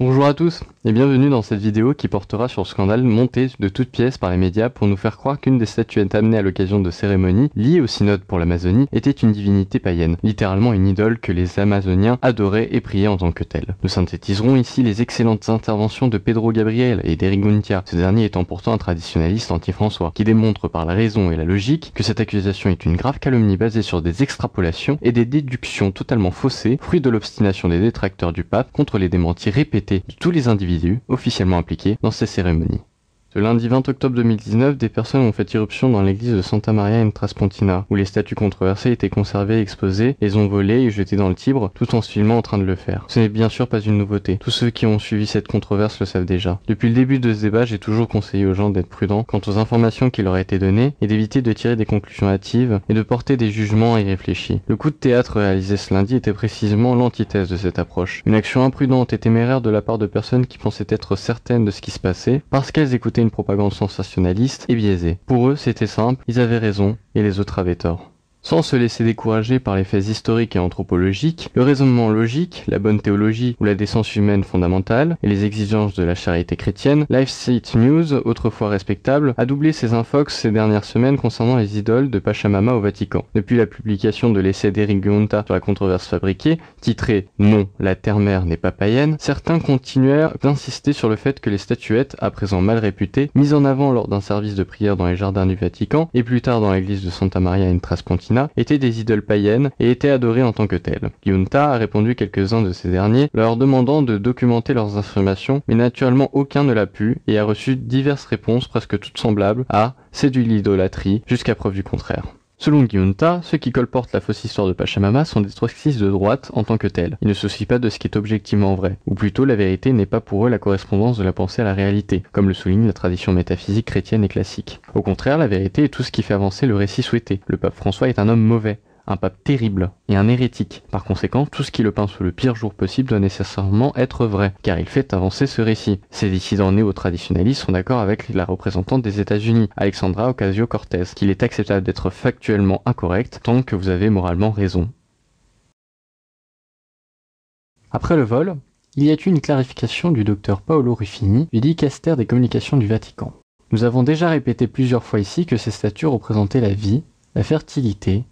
Bonjour à tous et bienvenue dans cette vidéo qui portera sur le scandale monté de toutes pièces par les médias pour nous faire croire qu'une des statuettes amenées à l'occasion de cérémonies liées au synode pour l'Amazonie était une divinité païenne, littéralement une idole que les Amazoniens adoraient et priaient en tant que telle. Nous synthétiserons ici les excellentes interventions de Pedro Gabriel et d'Eric Guntia, ce dernier étant pourtant un traditionnaliste anti-François, qui démontre par la raison et la logique que cette accusation est une grave calomnie basée sur des extrapolations et des déductions totalement faussées, fruit de l'obstination des détracteurs du pape contre les démentis répétés de tous les individus officiellement impliqués dans ces cérémonies. Ce lundi 20 octobre 2019, des personnes ont fait irruption dans l'église de Santa Maria in Traspontina, où les statues controversées étaient conservées et exposées, les ont volées et jetées dans le Tibre, tout en se filmant en train de le faire. Ce n'est bien sûr pas une nouveauté. Tous ceux qui ont suivi cette controverse le savent déjà. Depuis le début de ce débat, j'ai toujours conseillé aux gens d'être prudents quant aux informations qui leur étaient données et d'éviter de tirer des conclusions hâtives et de porter des jugements irréfléchis. Le coup de théâtre réalisé ce lundi était précisément l'antithèse de cette approche. Une action imprudente et téméraire de la part de personnes qui pensaient être certaines de ce qui se passait, parce qu'elles écoutaient une propagande sensationnaliste et biaisée. Pour eux, c'était simple, ils avaient raison et les autres avaient tort. Sans se laisser décourager par les faits historiques et anthropologiques, le raisonnement logique, la bonne théologie ou la décence humaine fondamentale et les exigences de la charité chrétienne, LifeSite News, autrefois respectable, a doublé ses infox ces dernières semaines concernant les idoles de Pachamama au Vatican. Depuis la publication de l'essai d'Eric Guntia sur la controverse fabriquée, titré « Non, la terre-mère n'est pas païenne », certains continuèrent d'insister sur le fait que les statuettes, à présent mal réputées, mises en avant lors d'un service de prière dans les jardins du Vatican et plus tard dans l'église de Santa Maria in Traspontina, étaient des idoles païennes et étaient adorées en tant que telles. Guntia a répondu quelques-uns de ces derniers, leur demandant de documenter leurs affirmations, mais naturellement aucun ne l'a pu et a reçu diverses réponses presque toutes semblables à « c'est de l'idolâtrie » jusqu'à preuve du contraire. Selon Guntia, ceux qui colportent la fausse histoire de Pachamama sont des trotskistes de droite en tant que tels. Ils ne se soucient pas de ce qui est objectivement vrai, ou plutôt la vérité n'est pas pour eux la correspondance de la pensée à la réalité, comme le souligne la tradition métaphysique chrétienne et classique. Au contraire, la vérité est tout ce qui fait avancer le récit souhaité. Le pape François est un homme mauvais, un pape terrible et un hérétique. Par conséquent, tout ce qui le peint sous le pire jour possible doit nécessairement être vrai, car il fait avancer ce récit. Ces dissidents néo-traditionnalistes sont d'accord avec la représentante des États-Unis, Alexandra Ocasio-Cortez, qu'il est acceptable d'être factuellement incorrect tant que vous avez moralement raison. Après le vol, il y a eu une clarification du docteur Paolo Ruffini, du dicaster des communications du Vatican. Nous avons déjà répété plusieurs fois ici que ces statues représentaient la vie, la fertilité,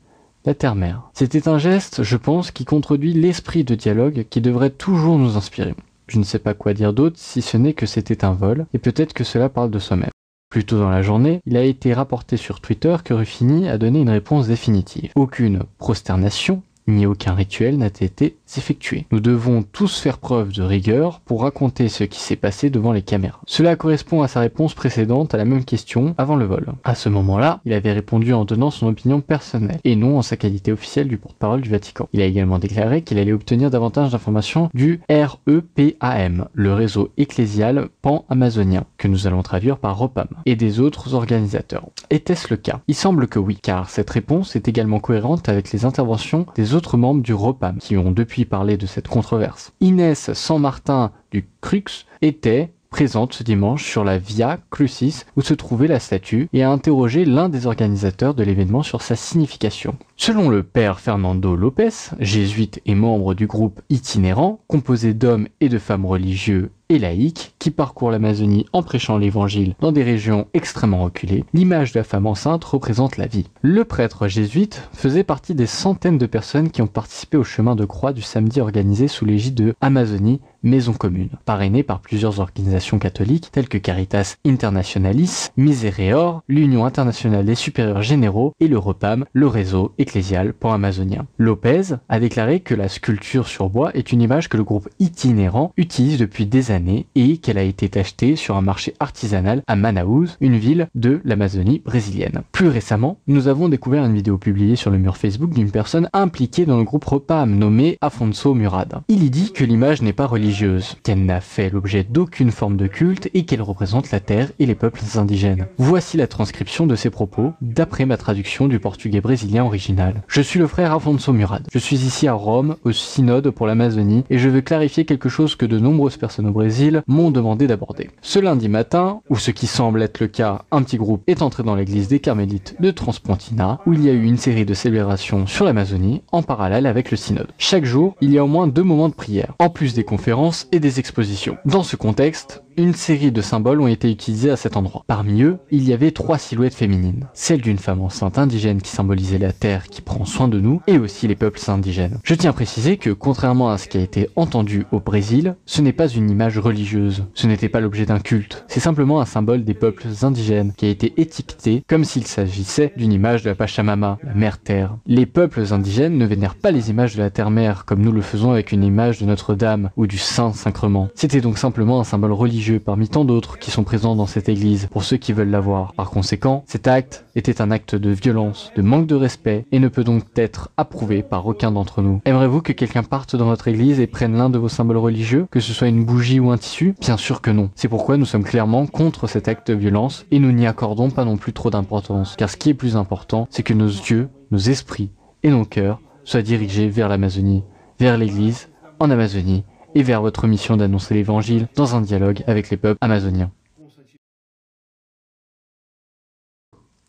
la terre-mère. C'était un geste, je pense, qui contredit l'esprit de dialogue qui devrait toujours nous inspirer. Je ne sais pas quoi dire d'autre si ce n'est que c'était un vol, et peut-être que cela parle de soi-même. Plus tôt dans la journée, il a été rapporté sur Twitter que Ruffini a donné une réponse définitive. Aucune prosternation, ni aucun rituel n'a été effectué. Nous devons tous faire preuve de rigueur pour raconter ce qui s'est passé devant les caméras. Cela correspond à sa réponse précédente à la même question avant le vol. À ce moment-là, il avait répondu en donnant son opinion personnelle, et non en sa qualité officielle du porte-parole du Vatican. Il a également déclaré qu'il allait obtenir davantage d'informations du REPAM, le réseau ecclésial pan-amazonien, que nous allons traduire par ROPAM, et des autres organisateurs. Était-ce le cas? Il semble que oui, car cette réponse est également cohérente avec les interventions des autres membres du ROPAM, qui ont depuis parlé de cette controverse. Inès San Martin du Crux était présente ce dimanche sur la Via Crucis où se trouvait la statue et a interrogé l'un des organisateurs de l'événement sur sa signification. Selon le père Fernando Lopez, jésuite et membre du groupe itinérant, composé d'hommes et de femmes religieux et laïcs qui parcourent l'Amazonie en prêchant l'évangile dans des régions extrêmement reculées, l'image de la femme enceinte représente la vie. Le prêtre jésuite faisait partie des centaines de personnes qui ont participé au chemin de croix du samedi organisé sous l'égide de Amazonie Maison Commune, parrainé par plusieurs organisations catholiques telles que Caritas Internationalis, Misereor, l'Union internationale des supérieurs généraux et le REPAM, le réseau ecclésial pan-amazonien. Lopez a déclaré que la sculpture sur bois est une image que le groupe itinérant utilise depuis des années et qu'elle a été achetée sur un marché artisanal à Manaus, une ville de l'Amazonie brésilienne. Plus récemment, nous avons découvert une vidéo publiée sur le mur Facebook d'une personne impliquée dans le groupe REPAM nommé Afonso Murad. Il y dit que l'image n'est pas religieuse, qu'elle n'a fait l'objet d'aucune forme de culte et qu'elle représente la terre et les peuples indigènes. Voici la transcription de ses propos d'après ma traduction du portugais brésilien original. Je suis le frère Afonso Murad. Je suis ici à Rome, au synode pour l'Amazonie, et je veux clarifier quelque chose que de nombreuses personnes au Brésil Brésil m'ont demandé d'aborder. Ce lundi matin, ou ce qui semble être le cas, un petit groupe est entré dans l'église des Carmélites de Transpontina, où il y a eu une série de célébrations sur l'Amazonie en parallèle avec le synode. Chaque jour, il y a au moins 2 moments de prière, en plus des conférences et des expositions. Dans ce contexte, une série de symboles ont été utilisés à cet endroit. Parmi eux, il y avait 3 silhouettes féminines. Celle d'une femme enceinte indigène qui symbolisait la terre qui prend soin de nous, et aussi les peuples indigènes. Je tiens à préciser que, contrairement à ce qui a été entendu au Brésil, ce n'est pas une image religieuse. Ce n'était pas l'objet d'un culte. C'est simplement un symbole des peuples indigènes qui a été étiqueté comme s'il s'agissait d'une image de la Pachamama, la mère-terre. Les peuples indigènes ne vénèrent pas les images de la terre-mère comme nous le faisons avec une image de Notre-Dame ou du Saint-Sacrement. C'était donc simplement un symbole religieux parmi tant d'autres qui sont présents dans cette église pour ceux qui veulent la voir. Par conséquent, cet acte était un acte de violence, de manque de respect et ne peut donc être approuvé par aucun d'entre nous. Aimerez-vous que quelqu'un parte dans votre église et prenne l'un de vos symboles religieux, que ce soit une bougie ou un tissu? Bien sûr que non. C'est pourquoi nous sommes clairement contre cet acte de violence et nous n'y accordons pas non plus trop d'importance. Car ce qui est plus important, c'est que nos yeux, nos esprits et nos cœurs soient dirigés vers l'Amazonie, vers l'église, en Amazonie, et vers votre mission d'annoncer l'évangile dans un dialogue avec les peuples amazoniens.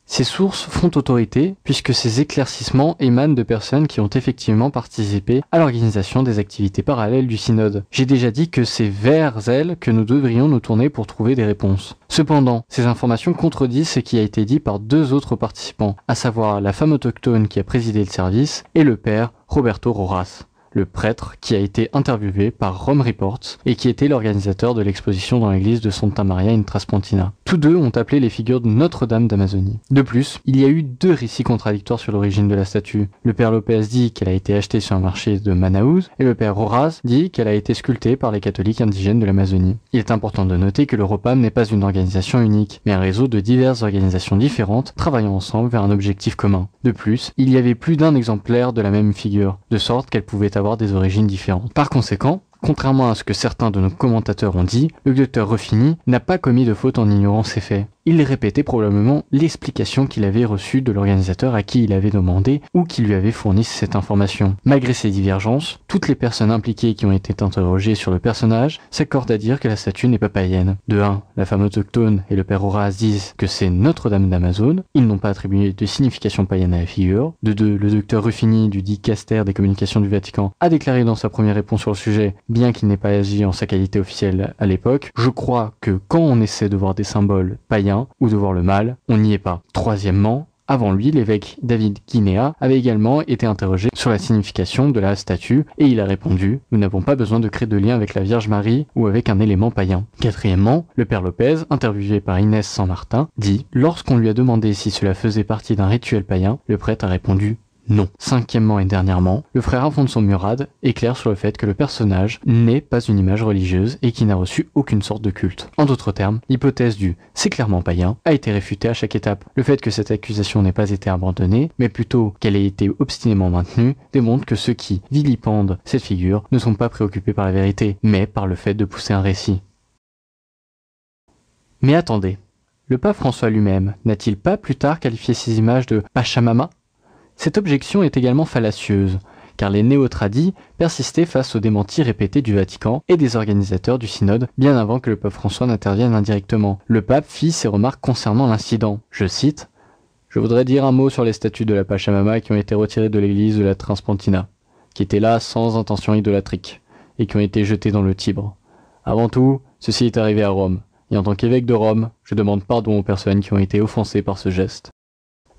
Ces sources font autorité puisque ces éclaircissements émanent de personnes qui ont effectivement participé à l'organisation des activités parallèles du synode. J'ai déjà dit que c'est vers elles que nous devrions nous tourner pour trouver des réponses. Cependant, ces informations contredisent ce qui a été dit par 2 autres participants, à savoir la femme autochtone qui a présidé le service et le père Roberto Rojas, le prêtre qui a été interviewé par Rome Reports et qui était l'organisateur de l'exposition dans l'église de Santa Maria in Traspontina. Tous 2 ont appelé les figures de Notre-Dame d'Amazonie. De plus, il y a eu 2 récits contradictoires sur l'origine de la statue. Le père Lopez dit qu'elle a été achetée sur un marché de Manaus et le père Rojas dit qu'elle a été sculptée par les catholiques indigènes de l'Amazonie. Il est important de noter que le ROPAM n'est pas une organisation unique, mais un réseau de diverses organisations différentes travaillant ensemble vers un objectif commun. De plus, il y avait plus d'un exemplaire de la même figure, de sorte qu'elle pouvait avoir des origines différentes. Par conséquent, contrairement à ce que certains de nos commentateurs ont dit, le docteur Ruffini n'a pas commis de faute en ignorant ces faits. Il répétait probablement l'explication qu'il avait reçue de l'organisateur à qui il avait demandé ou qui lui avait fourni cette information. Malgré ces divergences, toutes les personnes impliquées qui ont été interrogées sur le personnage s'accordent à dire que la statue n'est pas païenne. De 1, la femme autochtone et le père Horace disent que c'est Notre-Dame d'Amazon, ils n'ont pas attribué de signification païenne à la figure. De 2, le docteur Ruffini du dicaster des communications du Vatican a déclaré dans sa première réponse sur le sujet, bien qu'il n'ait pas agi en sa qualité officielle à l'époque, je crois que quand on essaie de voir des symboles païens ou de voir le mal, on n'y est pas. Troisièmement, avant lui, l'évêque David Guinea avait également été interrogé sur la signification de la statue et il a répondu « Nous n'avons pas besoin de créer de lien avec la Vierge Marie ou avec un élément païen ». Quatrièmement, le père Lopez, interviewé par Inès San Martin, dit « Lorsqu'on lui a demandé si cela faisait partie d'un rituel païen, le prêtre a répondu « non ». Cinquièmement et dernièrement, le frère Afonso Murad éclaire sur le fait que le personnage n'est pas une image religieuse et qui n'a reçu aucune sorte de culte. En d'autres termes, l'hypothèse du « c'est clairement païen » a été réfutée à chaque étape. Le fait que cette accusation n'ait pas été abandonnée, mais plutôt qu'elle ait été obstinément maintenue, démontre que ceux qui vilipendent cette figure ne sont pas préoccupés par la vérité, mais par le fait de pousser un récit. Mais attendez, le pape François lui-même n'a-t-il pas plus tard qualifié ces images de « Pachamama » ? Cette objection est également fallacieuse, car les néo-tradis persistaient face aux démentis répétés du Vatican et des organisateurs du synode bien avant que le pape François n'intervienne indirectement. Le pape fit ses remarques concernant l'incident. Je cite « Je voudrais dire un mot sur les statues de la Pachamama qui ont été retirées de l'église de la Transpontina, qui étaient là sans intention idolâtrique, et qui ont été jetées dans le Tibre. Avant tout, ceci est arrivé à Rome, et en tant qu'évêque de Rome, je demande pardon aux personnes qui ont été offensées par ce geste. »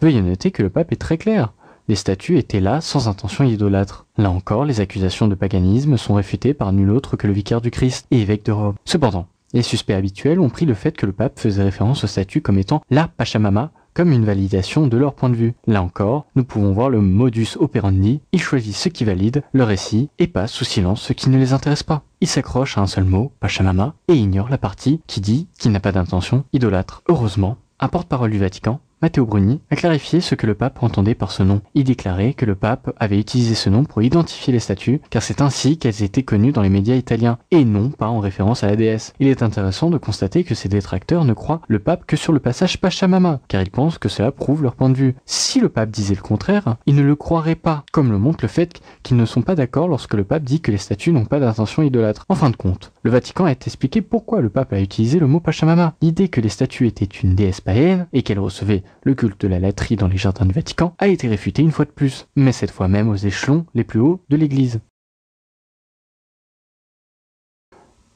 Veuillez noter que le pape est très clair. Les statues étaient là sans intention idolâtre. Là encore, les accusations de paganisme sont réfutées par nul autre que le vicaire du Christ et évêque de Rome. Cependant, les suspects habituels ont pris le fait que le pape faisait référence aux statues comme étant la Pachamama comme une validation de leur point de vue. Là encore, nous pouvons voir le modus operandi, ils choisissent ce qui valide le récit et passent sous silence ce qui ne les intéresse pas. Ils s'accrochent à un seul mot, Pachamama, et ignorent la partie qui dit qu'il n'a pas d'intention idolâtre. Heureusement, un porte-parole du Vatican, Matteo Bruni, a clarifié ce que le pape entendait par ce nom. Il déclarait que le pape avait utilisé ce nom pour identifier les statues, car c'est ainsi qu'elles étaient connues dans les médias italiens, et non pas en référence à la déesse. Il est intéressant de constater que ces détracteurs ne croient le pape que sur le passage Pachamama, car ils pensent que cela prouve leur point de vue. Si le pape disait le contraire, ils ne le croiraient pas, comme le montre le fait qu'ils ne sont pas d'accord lorsque le pape dit que les statues n'ont pas d'intention idolâtre. En fin de compte, le Vatican a expliqué pourquoi le pape a utilisé le mot Pachamama. L'idée que les statues étaient une déesse païenne et qu'elle recevait le culte de la latrie dans les jardins du Vatican a été réfutée une fois de plus, mais cette fois même aux échelons les plus hauts de l'Église.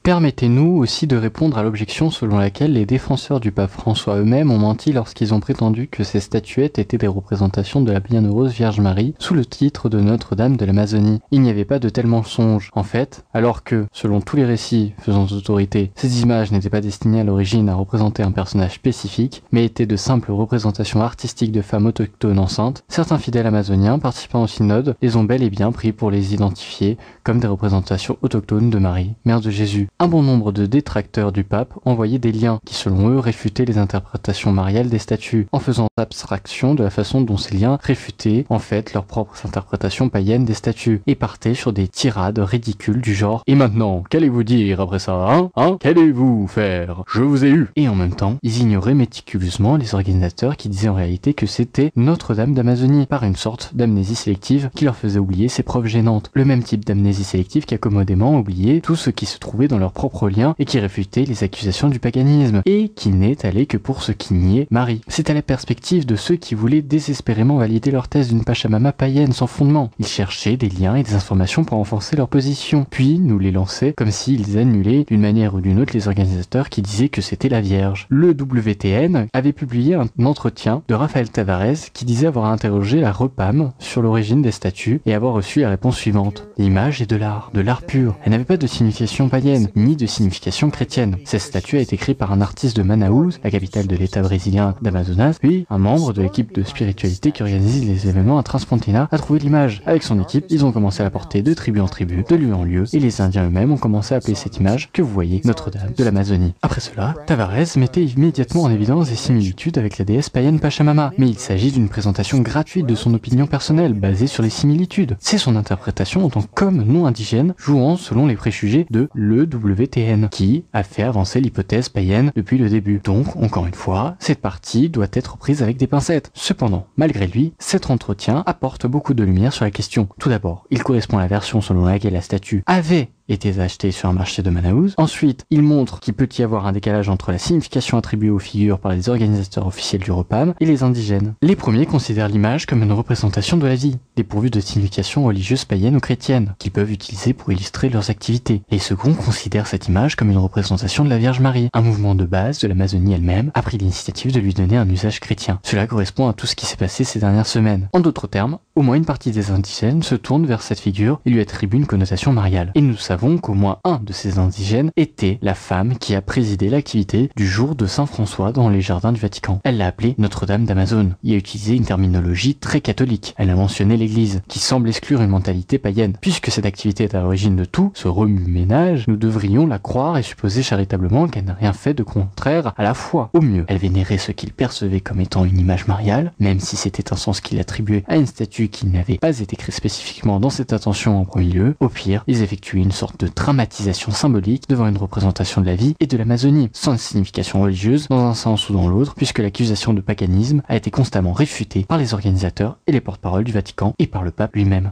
Permettez-nous aussi de répondre à l'objection selon laquelle les défenseurs du pape François eux-mêmes ont menti lorsqu'ils ont prétendu que ces statuettes étaient des représentations de la bienheureuse Vierge Marie sous le titre de Notre-Dame de l'Amazonie. Il n'y avait pas de tel mensonge. En fait, alors que, selon tous les récits faisant autorité, ces images n'étaient pas destinées à l'origine à représenter un personnage spécifique, mais étaient de simples représentations artistiques de femmes autochtones enceintes, certains fidèles amazoniens participant au synode les ont bel et bien pris pour les identifier comme des représentations autochtones de Marie, mère de Jésus. Un bon nombre de détracteurs du pape envoyaient des liens qui, selon eux, réfutaient les interprétations mariales des statues, en faisant abstraction de la façon dont ces liens réfutaient, en fait, leurs propres interprétations païennes des statues, et partaient sur des tirades ridicules du genre « Et maintenant, qu'allez-vous dire après ça, hein Qu'allez-vous faire? Je vous ai eu !» Et en même temps, ils ignoraient méticuleusement les organisateurs qui disaient en réalité que c'était Notre-Dame d'Amazonie, par une sorte d'amnésie sélective qui leur faisait oublier ces preuves gênantes. Le même type d'amnésie sélective qui a commodément oublié tout ce qui se trouvait dans leur propre lien et qui réfutait les accusations du paganisme, et qui n'est allé que pour ce qui niait Marie. C'est à la perspective de ceux qui voulaient désespérément valider leur thèse d'une Pachamama païenne sans fondement. Ils cherchaient des liens et des informations pour renforcer leur position, puis nous les lançaient comme s'ils annulaient d'une manière ou d'une autre les organisateurs qui disaient que c'était la Vierge. Le WTN avait publié un entretien de Raphaël Tavares qui disait avoir interrogé la REPAM sur l'origine des statues et avoir reçu la réponse suivante. L'image est de l'art pur. Elle n'avait pas de signification païenne, ni de signification chrétienne. Cette statue a été créée par un artiste de Manaus, la capitale de l'état brésilien d'Amazonas, puis un membre de l'équipe de spiritualité qui organise les événements à Transpontina a trouvé l'image. Avec son équipe, ils ont commencé à la porter de tribu en tribu, de lieu en lieu, et les Indiens eux-mêmes ont commencé à appeler cette image que vous voyez Notre-Dame de l'Amazonie. Après cela, Tavares mettait immédiatement en évidence des similitudes avec la déesse païenne Pachamama, mais il s'agit d'une présentation gratuite de son opinion personnelle basée sur les similitudes. C'est son interprétation en tant qu'homme non indigène, jouant selon les préjugés de l'EWTN, qui a fait avancer l'hypothèse païenne depuis le début. Donc, encore une fois, cette partie doit être prise avec des pincettes. Cependant, malgré lui, cet entretien apporte beaucoup de lumière sur la question. Tout d'abord, il correspond à la version selon laquelle la statue avait été acheté sur un marché de Manaus. Ensuite, il montre qu'il peut y avoir un décalage entre la signification attribuée aux figures par les organisateurs officiels du REPAM et les indigènes. Les premiers considèrent l'image comme une représentation de la vie, dépourvue de signification religieuse païenne ou chrétienne, qu'ils peuvent utiliser pour illustrer leurs activités. Les seconds considèrent cette image comme une représentation de la Vierge Marie. Un mouvement de base de l'Amazonie elle-même a pris l'initiative de lui donner un usage chrétien. Cela correspond à tout ce qui s'est passé ces dernières semaines. En d'autres termes, au moins une partie des indigènes se tourne vers cette figure et lui attribue une connotation mariale. Et nous savons qu'au moins un de ces indigènes était la femme qui a présidé l'activité du jour de Saint François dans les jardins du Vatican. Elle l'a appelée Notre-Dame d'Amazone. Il a utilisé une terminologie très catholique. Elle a mentionné l'église, qui semble exclure une mentalité païenne. Puisque cette activité est à l'origine de tout, ce remue-ménage, nous devrions la croire et supposer charitablement qu'elle n'a rien fait de contraire à la foi. Au mieux, elle vénérait ce qu'il percevait comme étant une image mariale, même si c'était un sens qu'il attribuait à une statue qui n'avait pas été créée spécifiquement dans cette intention en premier lieu. Au pire, ils effectuaient une sorte de dramatisation symbolique devant une représentation de la vie et de l'Amazonie, sans signification religieuse dans un sens ou dans l'autre, puisque l'accusation de paganisme a été constamment réfutée par les organisateurs et les porte-paroles du Vatican et par le pape lui-même.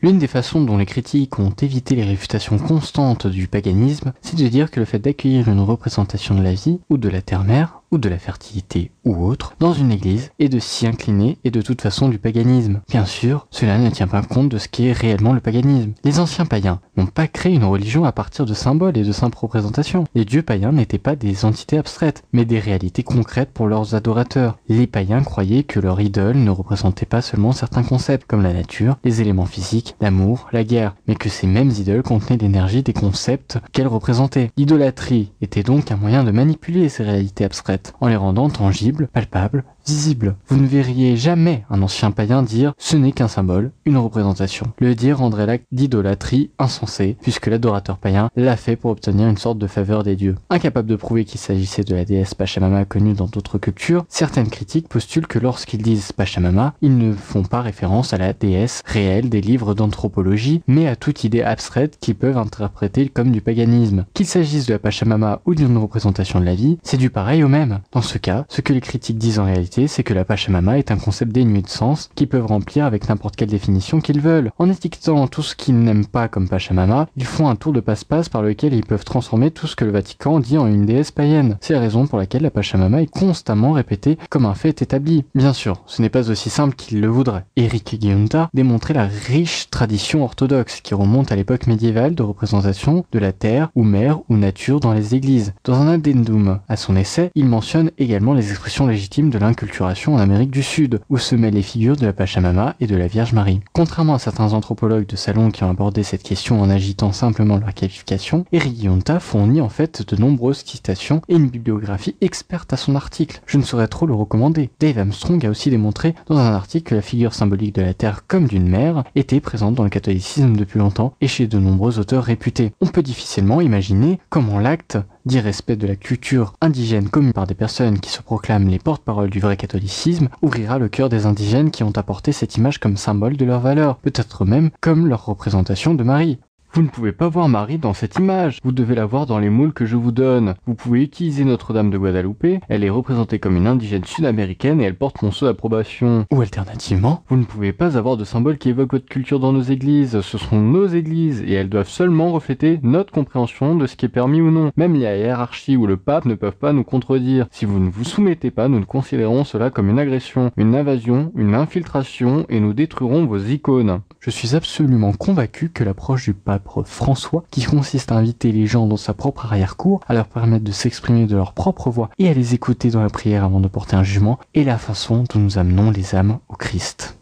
L'une des façons dont les critiques ont évité les réfutations constantes du paganisme, c'est de dire que le fait d'accueillir une représentation de la vie, ou de la terre-mère, ou de la fertilité, ou autre, dans une église, et de s'y incliner, et de toute façon du paganisme. Bien sûr, cela ne tient pas compte de ce qu'est réellement le paganisme. Les anciens païens n'ont pas créé une religion à partir de symboles et de simples représentations. Les dieux païens n'étaient pas des entités abstraites, mais des réalités concrètes pour leurs adorateurs. Les païens croyaient que leur idole ne représentait pas seulement certains concepts, comme la nature, les éléments physiques, l'amour, la guerre, mais que ces mêmes idoles contenaient l'énergie des concepts qu'elles représentaient. L'idolâtrie était donc un moyen de manipuler ces réalités abstraites, en les rendant tangibles, palpables visible. Vous ne verriez jamais un ancien païen dire « ce n'est qu'un symbole, une représentation ». Le dire rendrait l'acte d'idolâtrie insensé, puisque l'adorateur païen l'a fait pour obtenir une sorte de faveur des dieux. Incapable de prouver qu'il s'agissait de la déesse Pachamama connue dans d'autres cultures, certaines critiques postulent que lorsqu'ils disent Pachamama, ils ne font pas référence à la déesse réelle des livres d'anthropologie, mais à toute idée abstraite qu'ils peuvent interpréter comme du paganisme. Qu'il s'agisse de la Pachamama ou d'une représentation de la vie, c'est du pareil au même. Dans ce cas, ce que les critiques disent en réalité, c'est que la Pachamama est un concept dénué de sens qu'ils peuvent remplir avec n'importe quelle définition qu'ils veulent. En étiquetant tout ce qu'ils n'aiment pas comme Pachamama, ils font un tour de passe-passe par lequel ils peuvent transformer tout ce que le Vatican dit en une déesse païenne. C'est la raison pour laquelle la Pachamama est constamment répétée comme un fait établi. Bien sûr, ce n'est pas aussi simple qu'ils le voudraient. Eric Giunta démontrait la riche tradition orthodoxe qui remonte à l'époque médiévale de représentation de la terre ou mer ou nature dans les églises. Dans un addendum à son essai, il mentionne également les expressions légitimes de l'inculturation en Amérique du Sud, où se mêlent les figures de la Pachamama et de la Vierge Marie. Contrairement à certains anthropologues de salon qui ont abordé cette question en agitant simplement leur qualification, Eric Giunta fournit en fait de nombreuses citations et une bibliographie experte à son article. Je ne saurais trop le recommander. Dave Armstrong a aussi démontré dans un article que la figure symbolique de la Terre comme d'une mère était présente dans le catholicisme depuis longtemps et chez de nombreux auteurs réputés. On peut difficilement imaginer comment l'acte d'irrespect de la culture indigène commis par des personnes qui se proclament les porte-paroles du vrai catholicisme ouvrira le cœur des indigènes qui ont apporté cette image comme symbole de leur valeur, peut-être même comme leur représentation de Marie. Vous ne pouvez pas voir Marie dans cette image, vous devez la voir dans les moules que je vous donne. Vous pouvez utiliser Notre-Dame de Guadalupe, elle est représentée comme une indigène sud-américaine et elle porte mon sceau d'approbation. Ou alternativement, vous ne pouvez pas avoir de symbole qui évoque votre culture dans nos églises, ce sont nos églises et elles doivent seulement refléter notre compréhension de ce qui est permis ou non. Même la hiérarchie ou le pape ne peuvent pas nous contredire. Si vous ne vous soumettez pas, nous considérons cela comme une agression, une invasion, une infiltration et nous détruirons vos icônes. Je suis absolument convaincu que l'approche du pape François, qui consiste à inviter les gens dans sa propre arrière-cour, à leur permettre de s'exprimer de leur propre voix et à les écouter dans la prière avant de porter un jugement, est la façon dont nous amenons les âmes au Christ.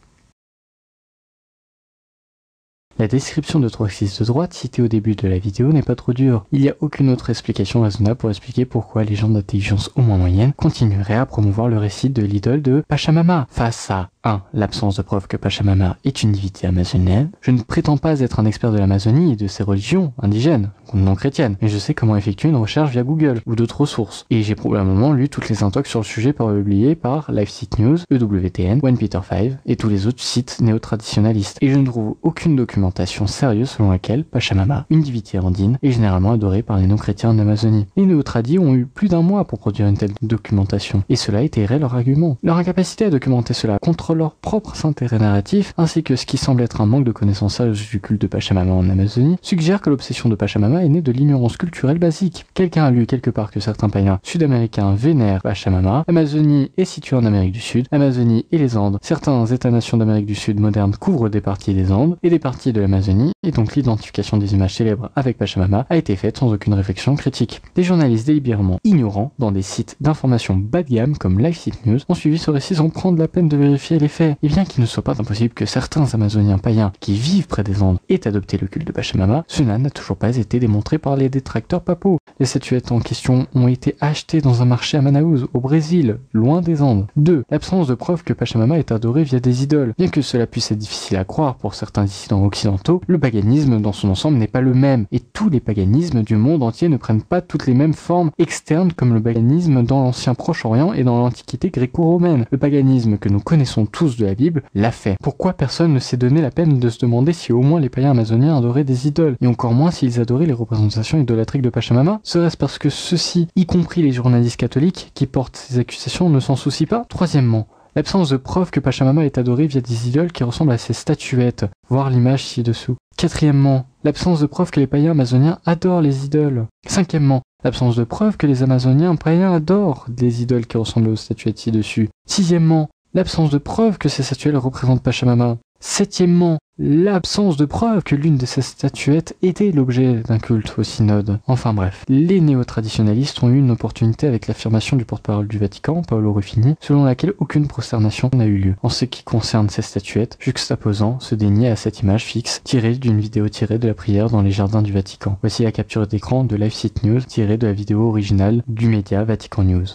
La description de 3-6 de droite citée au début de la vidéo n'est pas trop dure. Il n'y a aucune autre explication raisonnable pour expliquer pourquoi les gens d'intelligence au moins moyenne continueraient à promouvoir le récit de l'idole de Pachamama. Face à 1. L'absence de preuve que Pachamama est une divinité amazonienne. Je ne prétends pas être un expert de l'Amazonie et de ses religions indigènes, ou non chrétiennes, mais je sais comment effectuer une recherche via Google ou d'autres sources. Et j'ai probablement lu toutes les intox sur le sujet publiées par LifeSite News, EWTN, One Peter 5 et tous les autres sites néo-traditionalistes. Et je ne trouve aucune documentation sérieuse selon laquelle Pachamama, une divinité andine, est généralement adorée par les non-chrétiens en Amazonie. Les néo-tradis ont eu plus d'un mois pour produire une telle documentation, et cela étayerait leur argument. Leur incapacité à documenter cela contre leur propre intérêt narratif, ainsi que ce qui semble être un manque de connaissances sérieuses du culte de Pachamama en Amazonie, suggère que l'obsession de Pachamama est née de l'ignorance culturelle basique. Quelqu'un a lu quelque part que certains païens sud-américains vénèrent Pachamama. L'Amazonie est située en Amérique du Sud, l'Amazonie et les Andes. Certains États-nations d'Amérique du Sud modernes couvrent des parties des Andes et des parties de l'Amazonie, et donc l'identification des images célèbres avec Pachamama a été faite sans aucune réflexion critique. Des journalistes délibérément ignorants dans des sites d'information bas de gamme comme LifeSite News ont suivi ce récit sans prendre la peine de vérifier les faits. Et bien qu'il ne soit pas impossible que certains Amazoniens païens qui vivent près des Andes aient adopté le culte de Pachamama, cela n'a toujours pas été démontré par les détracteurs papaux. Les statuettes en question ont été achetées dans un marché à Manaus, au Brésil, loin des Andes. 2. L'absence de preuve que Pachamama est adoré via des idoles. Bien que cela puisse être difficile à croire pour certains dissidents occidentaux, le paganisme dans son ensemble n'est pas le même, et tous les paganismes du monde entier ne prennent pas toutes les mêmes formes externes comme le paganisme dans l'ancien Proche-Orient et dans l'Antiquité gréco-romaine. Le paganisme que nous connaissons tous de la Bible l'a fait. Pourquoi personne ne s'est donné la peine de se demander si au moins les païens amazoniens adoraient des idoles, et encore moins s'ils adoraient les représentations idolâtriques de Pachamama? Serait-ce parce que ceux-ci, y compris les journalistes catholiques qui portent ces accusations, ne s'en soucient pas? Troisièmement, l'absence de preuve que Pachamama est adoré via des idoles qui ressemblent à ces statuettes, voir l'image ci-dessous. Quatrièmement, l'absence de preuve que les païens amazoniens adorent les idoles. Cinquièmement, l'absence de preuve que les amazoniens païens adorent des idoles qui ressemblent aux statuettes ci-dessus. Sixièmement, l'absence de preuve que ces statuettes représentent Pachamama. Septièmement, l'absence de preuve que l'une de ces statuettes était l'objet d'un culte au synode. Enfin bref, les néo-traditionalistes ont eu une opportunité avec l'affirmation du porte-parole du Vatican, Paolo Ruffini, selon laquelle aucune prosternation n'a eu lieu. En ce qui concerne ces statuettes, juxtaposant ce déni à cette image fixe tirée d'une vidéo tirée de la prière dans les jardins du Vatican. Voici la capture d'écran de LifeSite News tirée de la vidéo originale du média Vatican News.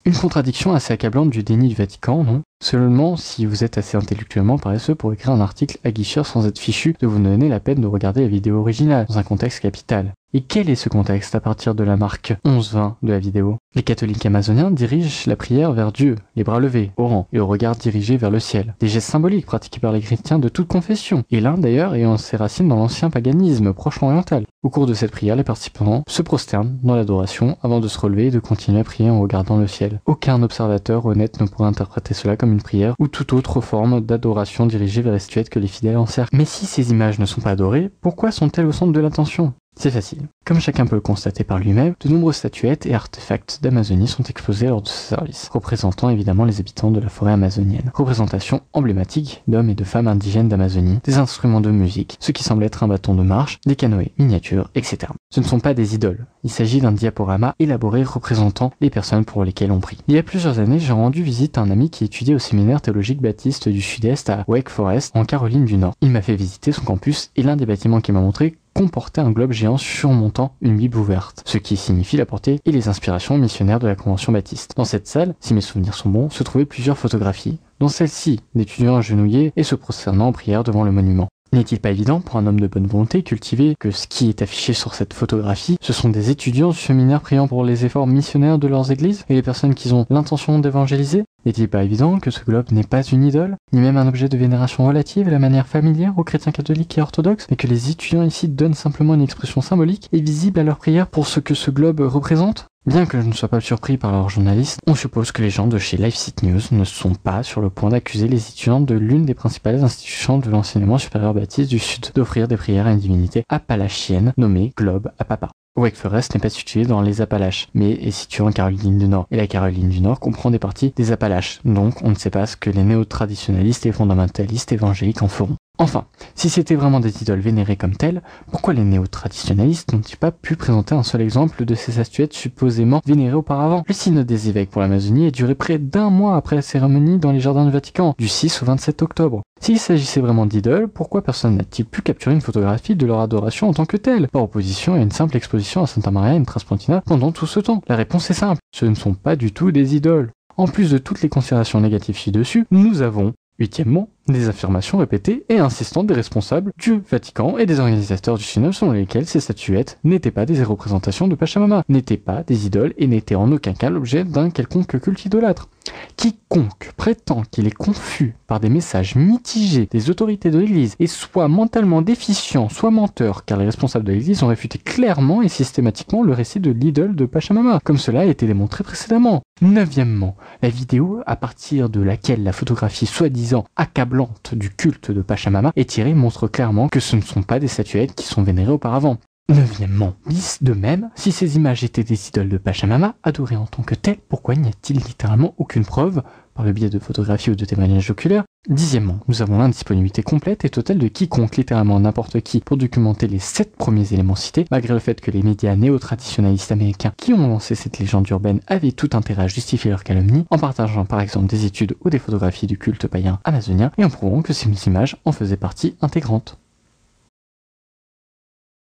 Une contradiction assez accablante du déni du Vatican, non? Seulement si vous êtes assez intellectuellement paresseux pour écrire un article aguicheur sans être fichu de vous donner la peine de regarder la vidéo originale, dans un contexte capital. Et quel est ce contexte à partir de la marque 11-20 de la vidéo? Les catholiques amazoniens dirigent la prière vers Dieu, les bras levés, au rang, et au regard dirigé vers le ciel. Des gestes symboliques pratiqués par les chrétiens de toute confession, et l'un d'ailleurs ayant ses racines dans l'ancien paganisme proche-oriental. Au cours de cette prière, les participants se prosternent dans l'adoration avant de se relever et de continuer à prier en regardant le ciel. Aucun observateur honnête ne pourrait interpréter cela comme une prière ou toute autre forme d'adoration dirigée vers les statuettes que les fidèles encerclent. Mais si ces images ne sont pas adorées, pourquoi sont-elles au centre de l'attention? C'est facile. Comme chacun peut le constater par lui-même, de nombreuses statuettes et artefacts d'Amazonie sont exposés lors de ce service, représentant évidemment les habitants de la forêt amazonienne. Représentation emblématique d'hommes et de femmes indigènes d'Amazonie, des instruments de musique, ce qui semble être un bâton de marche, des canoës miniatures, etc. Ce ne sont pas des idoles. Il s'agit d'un diaporama élaboré représentant les personnes pour lesquelles on prie. Il y a plusieurs années, j'ai rendu visite à un ami qui étudiait au séminaire théologique baptiste du Sud-Est à Wake Forest, en Caroline du Nord. Il m'a fait visiter son campus et l'un des bâtiments qu'il m'a montré comportait un globe géant surmontant une Bible ouverte, ce qui signifie la portée et les inspirations missionnaires de la Convention baptiste. Dans cette salle, si mes souvenirs sont bons, se trouvaient plusieurs photographies, dont celle-ci d'étudiants agenouillés et se prosternant en prière devant le monument. N'est-il pas évident pour un homme de bonne volonté cultivé que ce qui est affiché sur cette photographie, ce sont des étudiants du séminaire priant pour les efforts missionnaires de leurs églises et les personnes qui ont l'intention d'évangéliser? N'est-il pas évident que ce globe n'est pas une idole, ni même un objet de vénération relative à la manière familière aux chrétiens catholiques et orthodoxes, mais que les étudiants ici donnent simplement une expression symbolique et visible à leur prière pour ce que ce globe représente? Bien que je ne sois pas surpris par leurs journalistes, on suppose que les gens de chez LifeSite News ne sont pas sur le point d'accuser les étudiants de l'une des principales institutions de l'enseignement supérieur baptiste du Sud d'offrir des prières à une divinité appalachienne nommée Globe à Papa. Wake Forest n'est pas situé dans les Appalaches, mais est situé en Caroline du Nord. Et la Caroline du Nord comprend des parties des Appalaches, donc on ne sait pas ce que les néo-traditionalistes et fondamentalistes évangéliques en feront. Enfin, si c'était vraiment des idoles vénérées comme telles, pourquoi les néo-traditionalistes n'ont-ils pas pu présenter un seul exemple de ces statuettes supposément vénérées auparavant? Le synode des évêques pour l'Amazonie a duré près d'un mois après la cérémonie dans les jardins du Vatican, du 6 au 27 octobre. S'il s'agissait vraiment d'idoles, pourquoi personne n'a-t-il pu capturer une photographie de leur adoration en tant que telle, par opposition à une simple exposition à Santa Maria in Traspontina pendant tout ce temps? La réponse est simple, ce ne sont pas du tout des idoles. En plus de toutes les considérations négatives ci-dessus, nous avons, huitièmement, des affirmations répétées et insistantes des responsables du Vatican et des organisateurs du synode selon lesquels ces statuettes n'étaient pas des représentations de Pachamama, n'étaient pas des idoles et n'étaient en aucun cas l'objet d'un quelconque culte idolâtre. Quiconque prétend qu'il est confus par des messages mitigés des autorités de l'Église et soit mentalement déficient, soit menteur, car les responsables de l'Église ont réfuté clairement et systématiquement le récit de l'idole de Pachamama, comme cela a été démontré précédemment. Neuvièmement, la vidéo à partir de laquelle la photographie soi-disant accablante du culte de Pachamama est tirée montre clairement que ce ne sont pas des statuettes qui sont vénérées auparavant. Neuvièmement, de même, si ces images étaient des idoles de Pachamama, adorées en tant que telles, pourquoi n'y a-t-il littéralement aucune preuve, par le biais de photographies ou de témoignages oculaires? Dixièmement, nous avons l'indisponibilité complète et totale de quiconque, littéralement n'importe qui, pour documenter les 7 premiers éléments cités, malgré le fait que les médias néo-traditionnalistes américains qui ont lancé cette légende urbaine avaient tout intérêt à justifier leur calomnie, en partageant par exemple des études ou des photographies du culte païen amazonien et en prouvant que ces images en faisaient partie intégrante.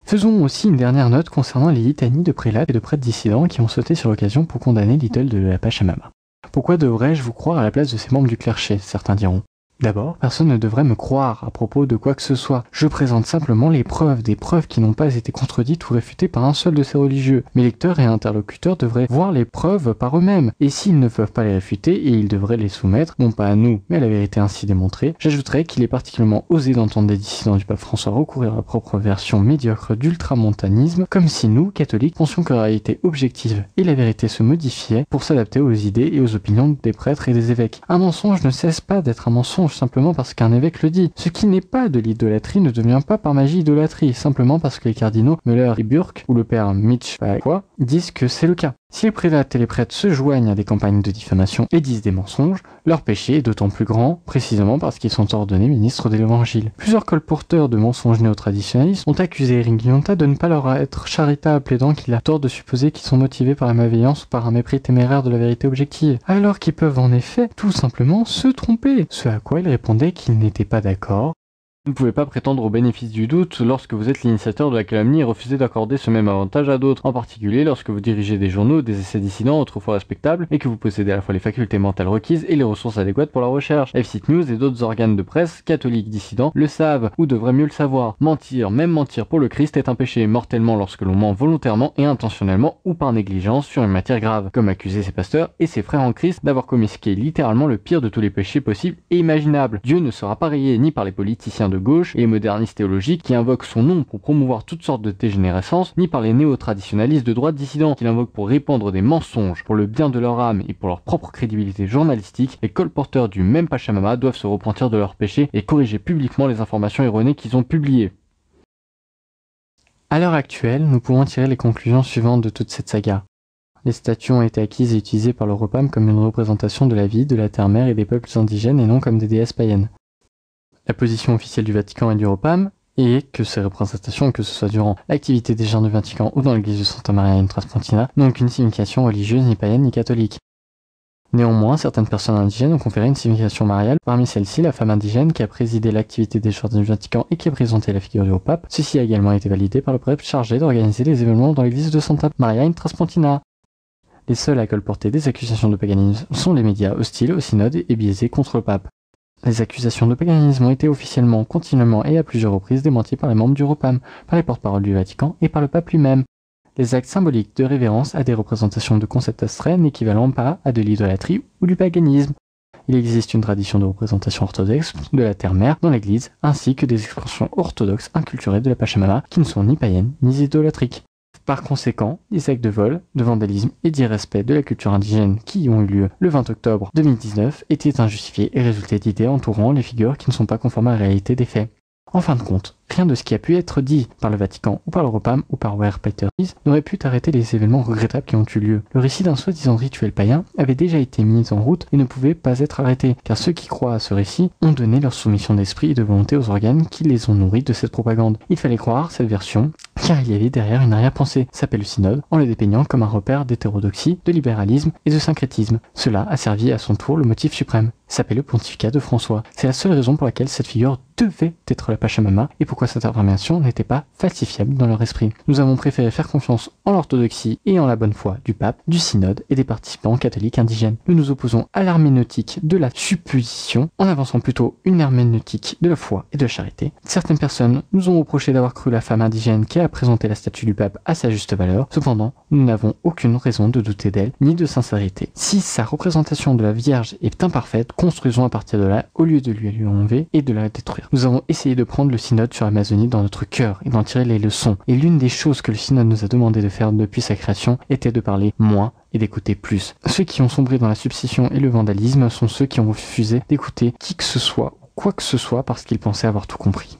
Faisons aussi une dernière note concernant les litanies de prélats et de prêtres dissidents qui ont sauté sur l'occasion pour condamner l'idole de la Pachamama. Pourquoi devrais-je vous croire à la place de ces membres du clergé, certains diront. D'abord, personne ne devrait me croire à propos de quoi que ce soit. Je présente simplement les preuves, des preuves qui n'ont pas été contredites ou réfutées par un seul de ces religieux. Mes lecteurs et interlocuteurs devraient voir les preuves par eux-mêmes. Et s'ils ne peuvent pas les réfuter, et ils devraient les soumettre, non pas à nous, mais à la vérité ainsi démontrée, j'ajouterais qu'il est particulièrement osé d'entendre des dissidents du pape François recourir à la propre version médiocre d'ultramontanisme, comme si nous, catholiques, pensions que la réalité objective et la vérité se modifiaient pour s'adapter aux idées et aux opinions des prêtres et des évêques. Un mensonge ne cesse pas d'être un mensonge simplement parce qu'un évêque le dit. Ce qui n'est pas de l'idolâtrie ne devient pas par magie idolâtrie, simplement parce que les cardinaux Müller et Burke, ou le père Mitch disent que c'est le cas. Si les prélates et les prêtres se joignent à des campagnes de diffamation et disent des mensonges, leur péché est d'autant plus grand, précisément parce qu'ils sont ordonnés ministres de l'Évangile. Plusieurs colporteurs de mensonges néo-traditionnalistes ont accusé Eric Guionta de ne pas leur être charitable, plaidant qu'il a tort de supposer qu'ils sont motivés par la malveillance ou par un mépris téméraire de la vérité objective, alors qu'ils peuvent en effet tout simplement se tromper, ce à quoi il répondait qu'il n'était pas d'accord Vous ne pouvez pas prétendre au bénéfice du doute lorsque vous êtes l'initiateur de la calomnie et refuser d'accorder ce même avantage à d'autres, en particulier lorsque vous dirigez des journaux, des essais dissidents autrefois respectables et que vous possédez à la fois les facultés mentales requises et les ressources adéquates pour la recherche. F6 News et d'autres organes de presse catholiques dissidents le savent, ou devraient mieux le savoir. Mentir, même mentir pour le Christ, est un péché mortellement lorsque l'on ment volontairement et intentionnellement ou par négligence sur une matière grave, comme accuser ses pasteurs et ses frères en Christ d'avoir commis ce qui est littéralement le pire de tous les péchés possibles et imaginables. Dieu ne sera pas rayé ni par les politiciens de gauche et les modernistes théologiques qui invoquent son nom pour promouvoir toutes sortes de dégénérescences, ni par les néo-traditionalistes de droite dissidents qui l'invoquent pour répandre des mensonges pour le bien de leur âme et pour leur propre crédibilité journalistique. Les colporteurs du même Pachamama doivent se repentir de leurs péchés et corriger publiquement les informations erronées qu'ils ont publiées. À l'heure actuelle, nous pouvons tirer les conclusions suivantes de toute cette saga. Les statues ont été acquises et utilisées par l'Europam comme une représentation de la vie, de la terre-mère et des peuples indigènes et non comme des déesses païennes. La position officielle du Vatican et du Europam est que ces représentations, que ce soit durant l'activité des gens du Vatican ou dans l'église de Santa Maria in Traspontina, n'ont aucune signification religieuse, ni païenne, ni catholique. Néanmoins, certaines personnes indigènes ont conféré une signification mariale. Parmi celles-ci, la femme indigène qui a présidé l'activité des jardins du Vatican et qui a présenté la figure du pape. Ceci a également été validé par le prêtre chargé d'organiser les événements dans l'église de Santa Maria in Traspontina. Les seuls à colporter des accusations de paganisme sont les médias hostiles au synode et biaisés contre le pape. Les accusations de paganisme ont été officiellement, continuellement et à plusieurs reprises démenties par les membres du Europam, par les porte-paroles du Vatican et par le pape lui-même. Les actes symboliques de révérence à des représentations de concepts abstraits n'équivalent pas à de l'idolâtrie ou du paganisme. Il existe une tradition de représentation orthodoxe de la terre-mère dans l'église, ainsi que des expressions orthodoxes inculturées de la Pachamama qui ne sont ni païennes ni idolâtriques. Par conséquent, les actes de vol, de vandalisme et d'irrespect de la culture indigène qui ont eu lieu le 20 octobre 2019 étaient injustifiés et résultaient d'idées entourant les figures qui ne sont pas conformes à la réalité des faits. En fin de compte, rien de ce qui a pu être dit par le Vatican ou par l'Europam ou par Weyr Peter n'aurait pu arrêter les événements regrettables qui ont eu lieu. Le récit d'un soi-disant rituel païen avait déjà été mis en route et ne pouvait pas être arrêté, car ceux qui croient à ce récit ont donné leur soumission d'esprit et de volonté aux organes qui les ont nourris de cette propagande. Il fallait croire cette version, car il y avait derrière une arrière-pensée, s'appelle le synode, en le dépeignant comme un repère d'hétérodoxie, de libéralisme et de syncrétisme. Cela a servi à son tour le motif suprême, s'appelle le pontificat de François. C'est la seule raison pour laquelle cette figure devait être la Pachamama et pourquoi cette affirmation n'était pas falsifiable dans leur esprit. Nous avons préféré faire confiance en l'orthodoxie et en la bonne foi du pape, du synode et des participants catholiques indigènes. Nous nous opposons à l'herméneutique de la supposition en avançant plutôt une herméneutique de la foi et de la charité. Certaines personnes nous ont reproché d'avoir cru la femme indigène qui a présenté la statue du pape à sa juste valeur. Cependant, nous n'avons aucune raison de douter d'elle ni de sincérité. Si sa représentation de la Vierge est imparfaite, construisons à partir de là au lieu de lui enlever et de la détruire. Nous avons essayé de prendre le synode sur l'Amazonie dans notre cœur et d'en tirer les leçons. Et l'une des choses que le synode nous a demandé de faire depuis sa création était de parler moins et d'écouter plus. Ceux qui ont sombré dans la substitution et le vandalisme sont ceux qui ont refusé d'écouter qui que ce soit ou quoi que ce soit parce qu'ils pensaient avoir tout compris.